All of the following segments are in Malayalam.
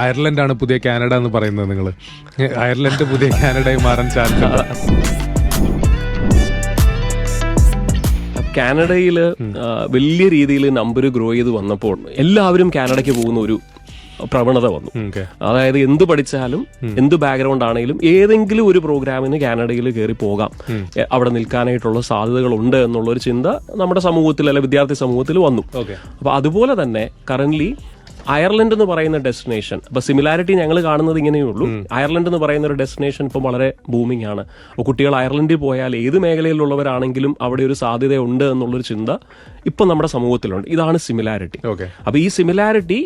അയർലൻഡാണ് പുതിയ കാനഡ എന്ന് പറയുന്നത്. നിങ്ങൾ അയർലൻഡ് പുതിയ കാനഡയായി മാറാൻ ചാൻസ്? കാനഡയിൽ വലിയ രീതിയിൽ നമ്പർ ഗ്രോ ചെയ്ത് വന്നപ്പോൾ എല്ലാവരും കാനഡയ്ക്ക് പോകുന്ന ഒരു പ്രവണത വന്നു. അതായത് എന്ത് പഠിച്ചാലും എന്ത് ബാക്ക്ഗ്രൗണ്ട് ആണെങ്കിലും ഏതെങ്കിലും ഒരു പ്രോഗ്രാമിന് കാനഡയിൽ കയറി പോകാം, അവിടെ നിൽക്കാനായിട്ടുള്ള സാധ്യതകൾ ഉണ്ട് എന്നുള്ളൊരു ചിന്ത നമ്മുടെ സമൂഹത്തിൽ അല്ലെ വിദ്യാർത്ഥി സമൂഹത്തിൽ വന്നു. അപ്പൊ അതുപോലെ തന്നെ കറന്റ്ലി അയർലൻഡ് എന്ന് പറയുന്ന ഡെസ്റ്റിനേഷൻ, അപ്പൊ സിമിലാരിറ്റി ഞങ്ങൾ കാണുന്നത് ഇങ്ങനെയുള്ളൂ. അയർലൻഡ് എന്ന് പറയുന്ന ഒരു ഡെസ്റ്റിനേഷൻ ഇപ്പം വളരെ ബൂമിംഗ് ആണ്. അപ്പോൾ കുട്ടികൾ അയർലൻഡിൽ പോയാൽ ഏത് മേഖലയിലുള്ളവരാണെങ്കിലും അവിടെ ഒരു സാധ്യതയുണ്ട് എന്നുള്ളൊരു ചിന്ത ഇപ്പം നമ്മുടെ സമൂഹത്തിലുണ്ട്. ഇതാണ് സിമിലാരിറ്റി. അപ്പൊ ഈ സിമിലാരിറ്റി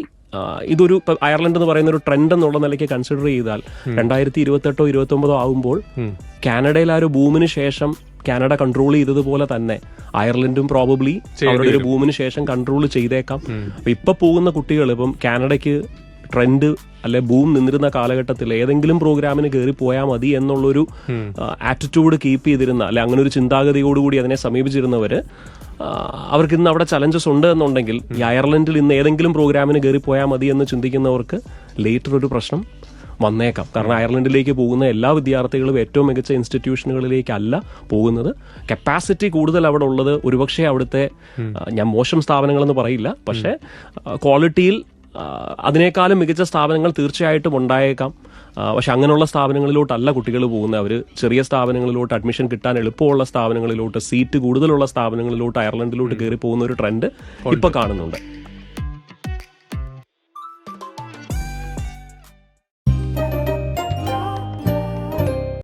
ഇതൊരു അയർലൻഡ് എന്ന് പറയുന്ന ഒരു ട്രെൻഡ് എന്നുള്ള നിലയ്ക്ക് കൺസിഡർ ചെയ്താൽ 2028-29 ആകുമ്പോൾ കാനഡയിൽ ആ ഒരു ബൂമിന് ശേഷം കാനഡ കൺട്രോൾ ചെയ്തതുപോലെ തന്നെ അയർലൻഡും പ്രോബബ്ലി അവരുടെ ഒരു ബൂമിന് ശേഷം കൺട്രോൾ ചെയ്തേക്കാം. അപ്പൊ ഇപ്പൊ പോകുന്ന കുട്ടികൾ ഇപ്പം കാനഡയ്ക്ക് ട്രെൻഡ് അല്ലെ ബൂം നിന്നിരുന്ന കാലഘട്ടത്തിൽ ഏതെങ്കിലും പ്രോഗ്രാമിന് കയറി പോയാൽ മതി എന്നുള്ളൊരു ആറ്റിറ്റ്യൂഡ് കീപ്പ് ചെയ്തിരുന്ന അല്ലെ അങ്ങനെ ഒരു ചിന്താഗതിയോടുകൂടി അതിനെ സമീപിച്ചിരുന്നവര് അവർക്ക് ഇന്ന് അവിടെ ചലഞ്ചസ് ഉണ്ട് എന്നുണ്ടെങ്കിൽ ഈ അയർലൻഡിൽ ഇന്ന് ഏതെങ്കിലും പ്രോഗ്രാമിന് കയറി പോയാൽ മതി എന്ന് ചിന്തിക്കുന്നവർക്ക് ലേറ്റർ ഒരു പ്രശ്നം വന്നേക്കാം. കാരണം അയർലൻഡിലേക്ക് പോകുന്ന എല്ലാ വിദ്യാർത്ഥികളും ഏറ്റവും മികച്ച ഇൻസ്റ്റിറ്റ്യൂഷനുകളിലേക്കല്ല പോകുന്നത്. കപ്പാസിറ്റി കൂടുതൽ അവിടെ ഉള്ളത് ഒരുപക്ഷെ അവിടുത്തെ, ഞാൻ മോശം സ്ഥാപനങ്ങളെന്ന് പറയില്ല, പക്ഷേ ക്വാളിറ്റിയിൽ അതിനേക്കാളും മികച്ച സ്ഥാപനങ്ങൾ തീർച്ചയായിട്ടും ഉണ്ടായേക്കാം. പക്ഷെ അങ്ങനെയുള്ള സ്ഥാപനങ്ങളിലോട്ടല്ല കുട്ടികൾ പോകുന്നത്. അവർ ചെറിയ സ്ഥാപനങ്ങളിലോട്ട് അഡ്മിഷൻ കിട്ടാൻ എളുപ്പമുള്ള സ്ഥാപനങ്ങളിലോട്ട്, സീറ്റ് കൂടുതലുള്ള സ്ഥാപനങ്ങളിലോട്ട് അയർലൻഡിലോട്ട് കയറി പോകുന്ന ഒരു ട്രെൻഡ് ഇപ്പൊ കാണുന്നുണ്ട്.